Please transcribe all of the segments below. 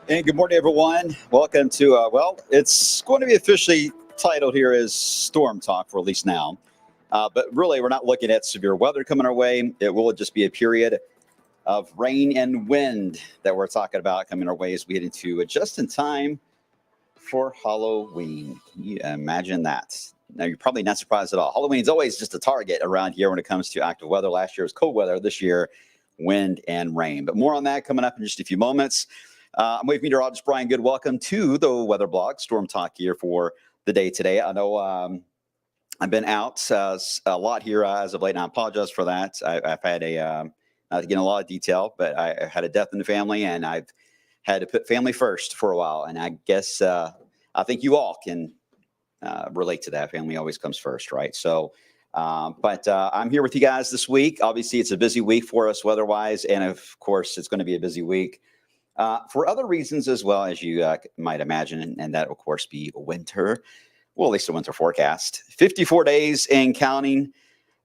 And good morning, everyone. Welcome to, it's going to be officially titled here as Storm Talk for at least now. But really, we're not looking at severe weather coming our way. It will just be a period of rain and wind that we're talking about coming our way as we get into just in time for Halloween. Can you imagine that? Now, you're probably not surprised at all. Halloween is always just a target around here when it comes to active weather. Last year was cold weather. This year, wind and rain. But more on that coming up in just a few moments. I'm with meteorologist Brian Good. Welcome to the weather blog, Storm Talk here for the day today. I know I've been out a lot here as of late, and I apologize for that. I've had not to get in a lot of detail, but I had a death in the family, and I've had to put family first for a while. And I guess I think you all can relate to that. Family always comes first, right? So, but I'm here with you guys this week. Obviously, it's a busy week for us weather-wise, and of course, it's going to be a busy week for other reasons as well, as you might imagine, and that, of course, be winter. Well, at least a winter forecast. 54 days and counting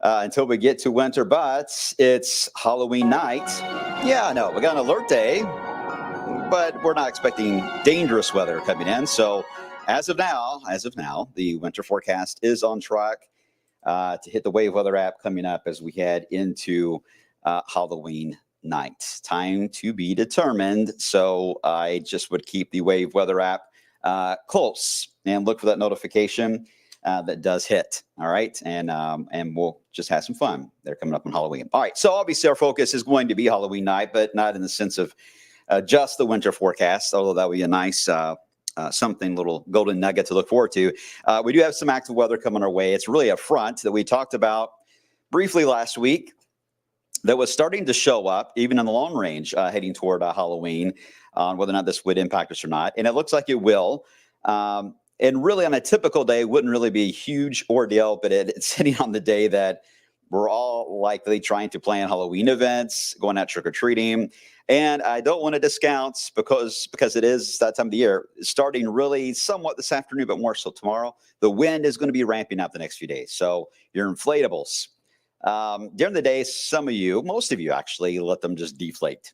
until we get to winter, but it's Halloween night. Yeah, I know, we got an alert day, but we're not expecting dangerous weather coming in. So as of now, the winter forecast is on track to hit the wave weather app coming up as we head into Halloween night. Time to be determined. So I just would keep the wave weather app close and look for that notification that does hit. All right. And we'll just have some fun. They're coming up on Halloween. All right. So obviously our focus is going to be Halloween night, but not in the sense of just the winter forecast, although that would be a nice something, little golden nugget to look forward to. We do have some active weather coming our way. It's really a front that we talked about briefly last week that was starting to show up even in the long range heading toward Halloween on whether or not this would impact us or not. And it looks like it will. And really on a typical day, wouldn't really be a huge ordeal, but it's hitting on the day that we're all likely trying to plan Halloween events, going out trick-or-treating. And I don't want to discount because it is that time of the year, starting really somewhat this afternoon, but more so tomorrow. The wind is going to be ramping up the next few days. So your inflatables, during the day, most of you actually let them just deflate,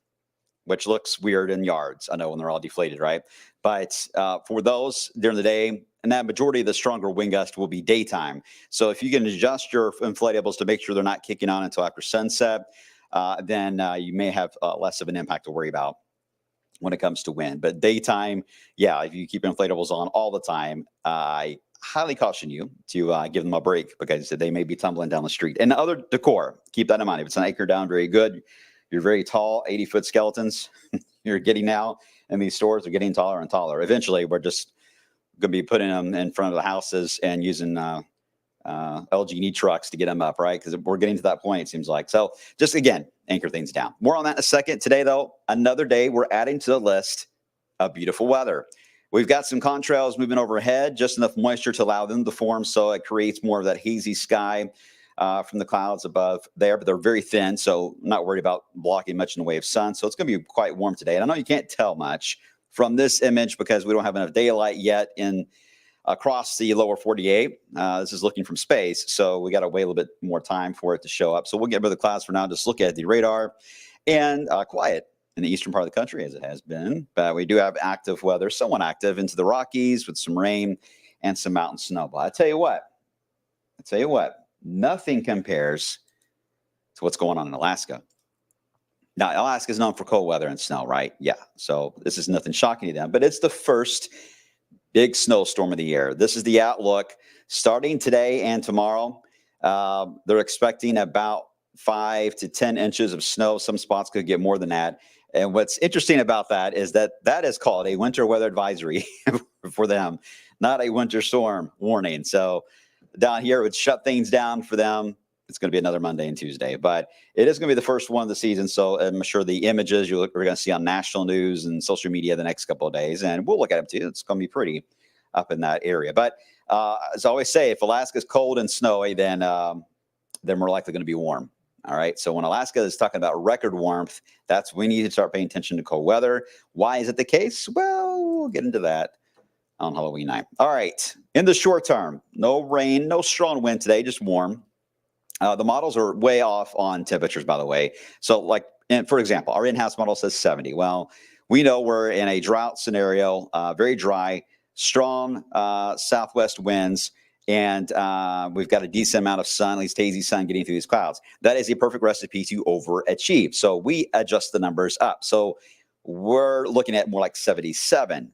which looks weird in yards. I know when they're all deflated, right? But for those during the day, and that majority of the stronger wind gust will be daytime. So if you can adjust your inflatables to make sure they're not kicking on until after sunset, then you may have less of an impact to worry about when it comes to wind. But daytime, yeah, if you keep inflatables on all the time, I highly caution you to give them a break because they may be tumbling down the street. And other decor, keep that in mind. If it's an anchor down, very good. You're very tall, 80-foot skeletons you're getting now in these stores are getting taller and taller. Eventually, we're just going to be putting them in front of the houses and using LG trucks to get them up, right? Because we're getting to that point, it seems like. So just, again, anchor things down. More on that in a second. Today, though, another day we're adding to the list of beautiful weather. We've got some contrails moving overhead, just enough moisture to allow them to form, so it creates more of that hazy sky from the clouds above there, but they're very thin, so I'm not worried about blocking much in the way of sun. So it's going to be quite warm today. And I know you can't tell much from this image because we don't have enough daylight yet across the lower 48. This is looking from space, so we got to wait a little bit more time for it to show up. So we'll get rid of the clouds for now, just look at the radar, and quiet in the eastern part of the country as it has been. But we do have active weather, somewhat active into the Rockies with some rain and some mountain snow. But I tell you what, nothing compares to what's going on in Alaska. Now, Alaska is known for cold weather and snow, right? Yeah. So this is nothing shocking to them, but it's the first big snowstorm of the year. This is the outlook starting today and tomorrow. They're expecting about 5 to 10 inches of snow. Some spots could get more than that. And what's interesting about that is that is called a winter weather advisory for them, not a winter storm warning. So down here, it would shut things down for them. It's going to be another Monday and Tuesday, but it is going to be the first one of the season. So I'm sure the images we're going to see on national news and social media the next couple of days, and we'll look at them too. It's going to be pretty up in that area. But as I always say, if Alaska's cold and snowy, then they're more likely going to be warm. All right. So when Alaska is talking about record warmth, that's when we need to start paying attention to cold weather. Why is it the case? Well, we'll get into that on Halloween night. All right. In the short term, no rain, no strong wind today, just warm. The models are way off on temperatures, by the way. So for example, our in-house model says 70. Well, we know we're in a drought scenario, very dry, strong southwest winds, and we've got a decent amount of sun, at least hazy sun, getting through these clouds. That is a perfect recipe to overachieve. So we adjust the numbers up. So we're looking at more like 77.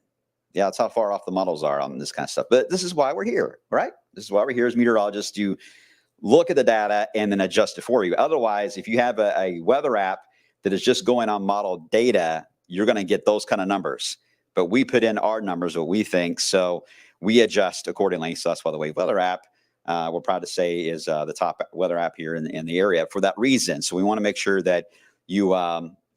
Yeah, that's how far off the models are on this kind of stuff. But this is why we're here, right? This is why we're here as meteorologists, to look at the data and then adjust it for you. Otherwise, if you have a weather app that is just going on model data, you're going to get those kind of numbers. But we put in our numbers, what we think, so we adjust accordingly. So that's why the Wave Weather app, we're proud to say, is the top weather app here in the area for that reason. So we want to make sure that you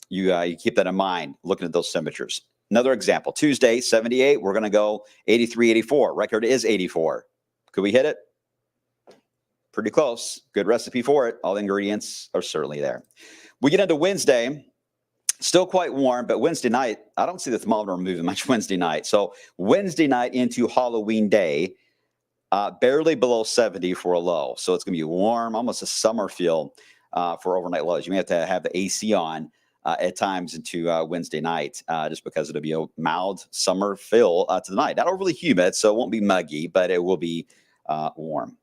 keep that in mind, looking at those temperatures. Another example, Tuesday, 78. We're going to go 83, 84. Record is 84. Could we hit it? Pretty close. Good recipe for it. All the ingredients are certainly there. We get into Wednesday. Still quite warm, but Wednesday night, I don't see the thermometer moving much Wednesday night. So Wednesday night into Halloween day, barely below 70 for a low. So it's going to be warm, almost a summer feel for overnight lows. You may have to have the AC on at times into Wednesday night, just because it'll be a mild summer feel to the night. Not overly humid, so it won't be muggy, but it will be warm.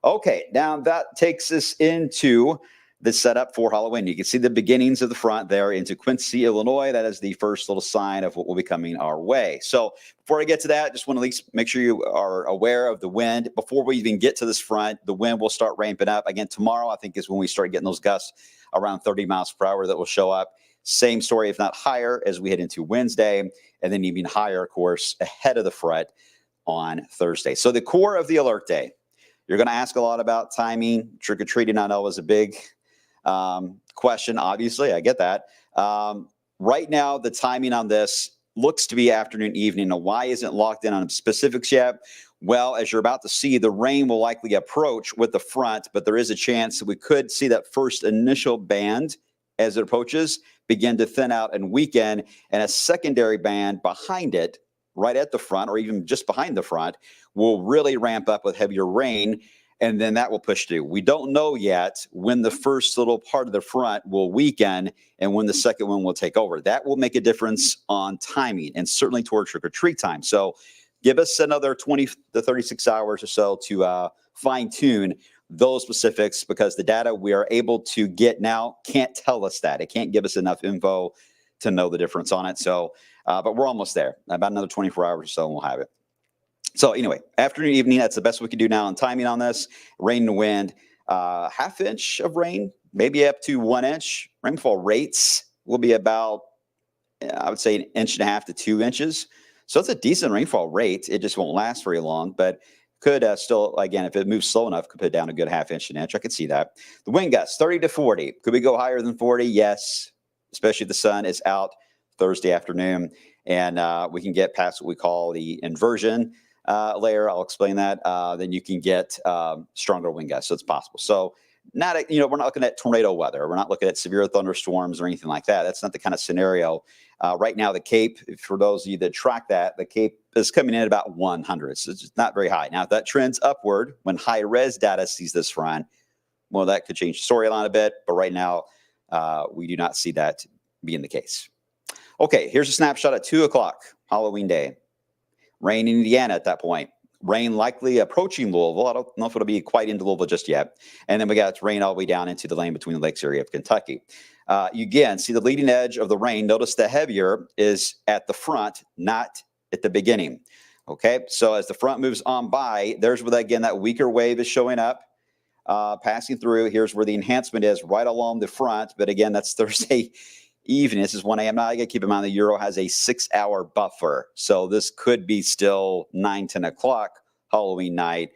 Okay, now that takes us into the setup for Halloween. You can see the beginnings of the front there into Quincy, Illinois. That is the first little sign of what will be coming our way. So before I get to that, just want to at least make sure you are aware of the wind. Before we even get to this front, the wind will start ramping up. Again, tomorrow, I think, is when we start getting those gusts around 30 miles per hour that will show up. Same story, if not higher, as we head into Wednesday, and then even higher, of course, ahead of the front on Thursday. So the core of the alert day, you're going to ask a lot about timing. Trick-or-treating, I know, is a big question. Obviously, I get that. Right now, the timing on this looks to be afternoon, evening. Now, why isn't locked in on specifics yet? Well, as you're about to see, the rain will likely approach with the front, but there is a chance that we could see that first initial band as it approaches begin to thin out and weaken, and a secondary band behind it, right at the front, or even just behind the front, will really ramp up with heavier rain, and then that will push through. We don't know yet when the first little part of the front will weaken and when the second one will take over. That will make a difference on timing, and certainly toward trick-or-treat time. So give us another 20 to 36 hours or so to fine-tune those specifics, because the data we are able to get now can't tell us that. It can't give us enough info to know the difference on it. So, but we're almost there. About another 24 hours or so, and we'll have it. So anyway, afternoon, evening, that's the best we can do now on timing on this. Rain and wind, half inch of rain, maybe up to 1 inch. Rainfall rates will be about, I would say, 1.5 inches to 2 inches. So it's a decent rainfall rate. It just won't last very long, but could still, again, if it moves slow enough, could put down a good half inch, an inch. I could see that. The wind gusts, 30 to 40. Could we go higher than 40? Yes, especially if the sun is out Thursday afternoon, and we can get past what we call the inversion layer. I'll explain that. Then you can get stronger wind gusts, so it's possible. So not, we're not looking at tornado weather. We're not looking at severe thunderstorms or anything like that. That's not the kind of scenario. Right now, the Cape, for those of you that track that, the Cape is coming in at about 100. So it's just not very high. Now, if that trends upward, when high-res data sees this front, well, that could change the storyline a bit. But right now, we do not see that being the case. Okay, here's a snapshot at 2 o'clock, Halloween day. Rain in Indiana at that point. Rain likely approaching Louisville. I don't know if it'll be quite into Louisville just yet. And then we got rain all the way down into the lane between the lakes area of Kentucky. You again see the leading edge of the rain. Notice the heavier is at the front, not at the beginning. Okay, so as the front moves on by, there's where, again, that weaker wave is showing up, passing through. Here's where the enhancement is, right along the front. But again, that's Thursday evening. This is 1 a.m. Now, you got to keep in mind the Euro has a 6-hour buffer. So this could be still 9, 10 o'clock Halloween night,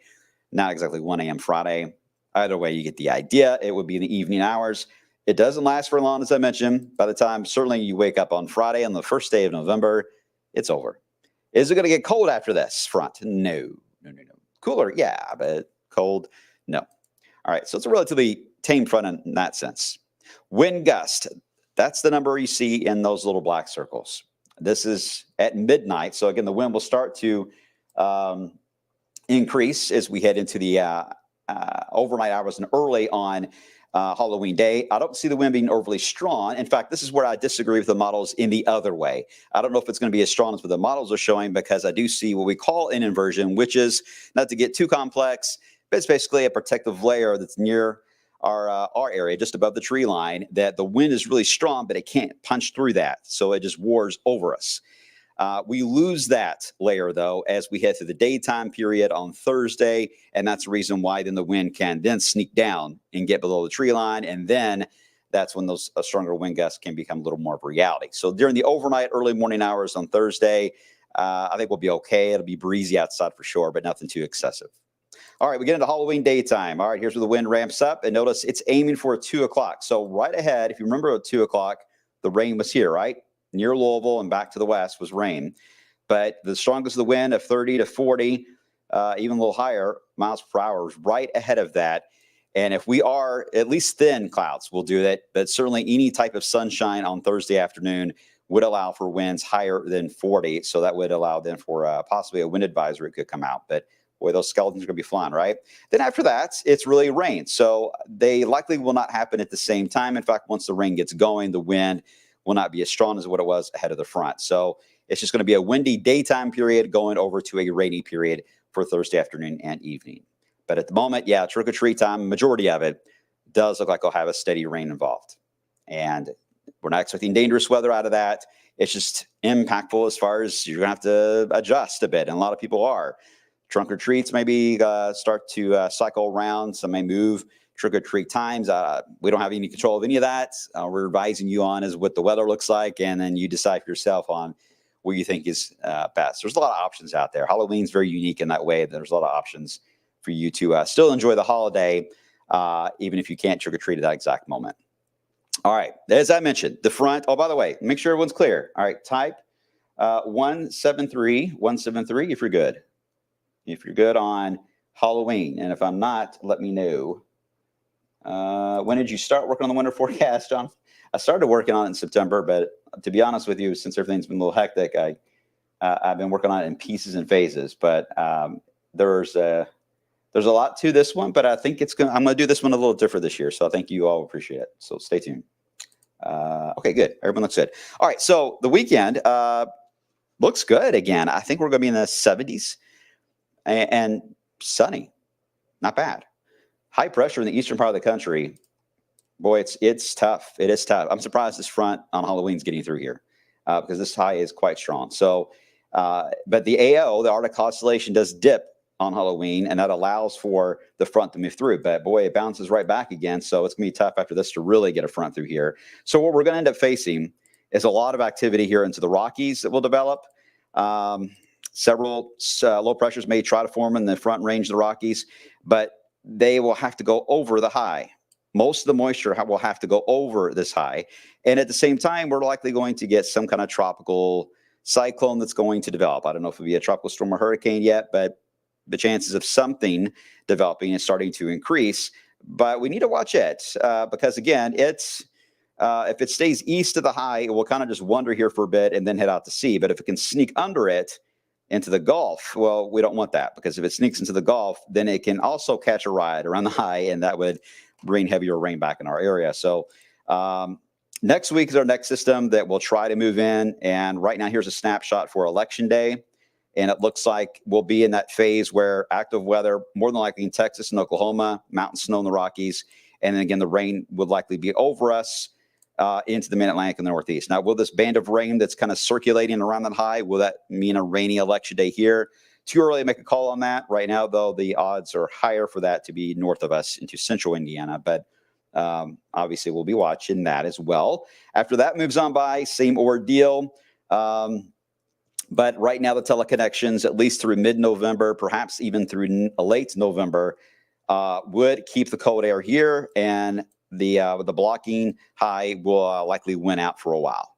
not exactly 1 a.m. Friday. Either way, you get the idea. It would be in the evening hours. It doesn't last for long, as I mentioned. By the time, certainly, you wake up on Friday on the first day of November, it's over. Is it going to get cold after this front? No. Cooler, yeah, but cold, no. All right, so it's a relatively tame front in that sense. Wind gust. That's the number you see in those little black circles. This is at midnight. So again, the wind will start to increase as we head into the overnight hours and early on Halloween day. I don't see the wind being overly strong. In fact, this is where I disagree with the models in the other way. I don't know if it's going to be as strong as what the models are showing, because I do see what we call an inversion, which is, not to get too complex, but it's basically a protective layer that's near our area, just above the tree line, that the wind is really strong, but it can't punch through that. So it just wars over us. We lose that layer, though, as we head through the daytime period on Thursday, and that's the reason why then the wind can then sneak down and get below the tree line, and then that's when those stronger wind gusts can become a little more of a reality. So during the overnight, early morning hours on Thursday, I think we'll be okay. It'll be breezy outside for sure, but nothing too excessive. All right, we get into Halloween daytime. All right, here's where the wind ramps up, and notice it's aiming for 2 o'clock. So right ahead, if you remember at 2 o'clock, the rain was here, right? Near Louisville and back to the west was rain. But the strongest of the wind of 30 to 40, even a little higher miles per hour, was right ahead of that. And if we are at least thin clouds, we'll do that. But certainly any type of sunshine on Thursday afternoon would allow for winds higher than 40. So that would allow then for possibly a wind advisory could come out. But boy, those skeletons are going to be flying, right? Then after that, it's really rain. So they likely will not happen at the same time. In fact, once the rain gets going, the wind will not be as strong as what it was ahead of the front. So it's just going to be a windy daytime period going over to a rainy period for Thursday afternoon and evening. But at the moment, yeah, trick-or-treat time, majority of it does look like it'll have a steady rain involved. And we're not expecting dangerous weather out of that. It's just impactful as far as you're going to have to adjust a bit, and a lot of people are. Trunk or treats maybe start to cycle around. Some may move trick-or-treat times. We don't have any control of any of that. We're advising you on is what the weather looks like, and then you decide for yourself on what you think is best. There's a lot of options out there. Halloween's very unique in that way. There's a lot of options for you to still enjoy the holiday, even if you can't trick-or-treat at that exact moment. All right, as I mentioned, the front. Oh, by the way, make sure everyone's clear. All right, type 173 if you're good. If you're good on Halloween, and if I'm not, let me know. When did you start working on the winter forecast, John? I started working on it in September, but to be honest with you, since everything's been a little hectic, I've been working on it in pieces and phases. But there's a lot to this one, but I think I'm going to do this one a little different this year. So I think you all appreciate it. So stay tuned. Okay, good. Everyone looks good. All right, so the weekend looks good again. I think we're going to be in the 70s and sunny. Not bad. High pressure in the eastern part of the country. Boy, it's tough. It is tough. I'm surprised this front on Halloween's getting through here because this high is quite strong. So, but the AO, the Arctic Oscillation, does dip on Halloween, and that allows for the front to move through. But boy, it bounces right back again. So it's going to be tough after this to really get a front through here. So what we're going to end up facing is a lot of activity here into the Rockies that will develop. Several low pressures may try to form in the front range of the Rockies, but they will have to go over the high. Most of the moisture will have to go over this high. And at the same time, we're likely going to get some kind of tropical cyclone that's going to develop. I don't know if it'll be a tropical storm or hurricane yet, but the chances of something developing is starting to increase. But we need to watch it because, again, it's if it stays east of the high, it will kind of just wander here for a bit and then head out to sea. But if it can sneak under it into the Gulf, well, we don't want that, because if it sneaks into the Gulf, then it can also catch a ride around the high, and that would bring heavier rain back in our area. So next week is our next system that will try to move in. And right now, here's a snapshot for Election Day. And it looks like we'll be in that phase where active weather, more than likely in Texas and Oklahoma, mountain snow in the Rockies. And then again, the rain would likely be over us into the mid-Atlantic and the Northeast. Now, will this band of rain that's kind of circulating around that high, will that mean a rainy Election Day here? Too early to make a call on that. Right now, though, the odds are higher for that to be north of us into central Indiana. But obviously, we'll be watching that as well. After that moves on by, same ordeal. But right now, the teleconnections, at least through mid-November, perhaps even through late November, would keep the cold air here, and the blocking high will likely win out for a while.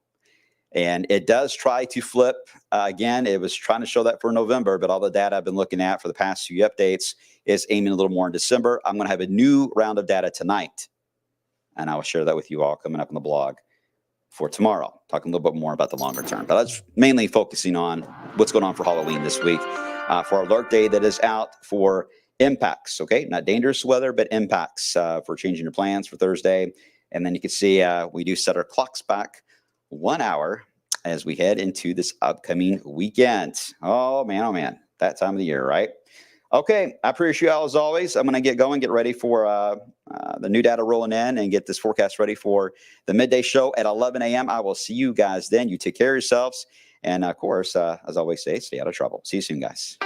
And it does try to flip. Again, it was trying to show that for November, but all the data I've been looking at for the past few updates is aiming a little more in December. I'm going to have a new round of data tonight, and I will share that with you all coming up on the blog for tomorrow, talking a little bit more about the longer term. But that's mainly focusing on what's going on for Halloween this week. For our alert day that is out for impacts, okay? Not dangerous weather, but impacts for changing your plans for Thursday. And then you can see we do set our clocks back 1 hour as we head into this upcoming weekend. Oh man, that time of the year, right? Okay, I appreciate you all as always. I'm going to get going, get ready for the new data rolling in and get this forecast ready for the midday show at 11 a.m. I will see you guys then. You take care of yourselves. And of course, as I always say, stay out of trouble. See you soon, guys.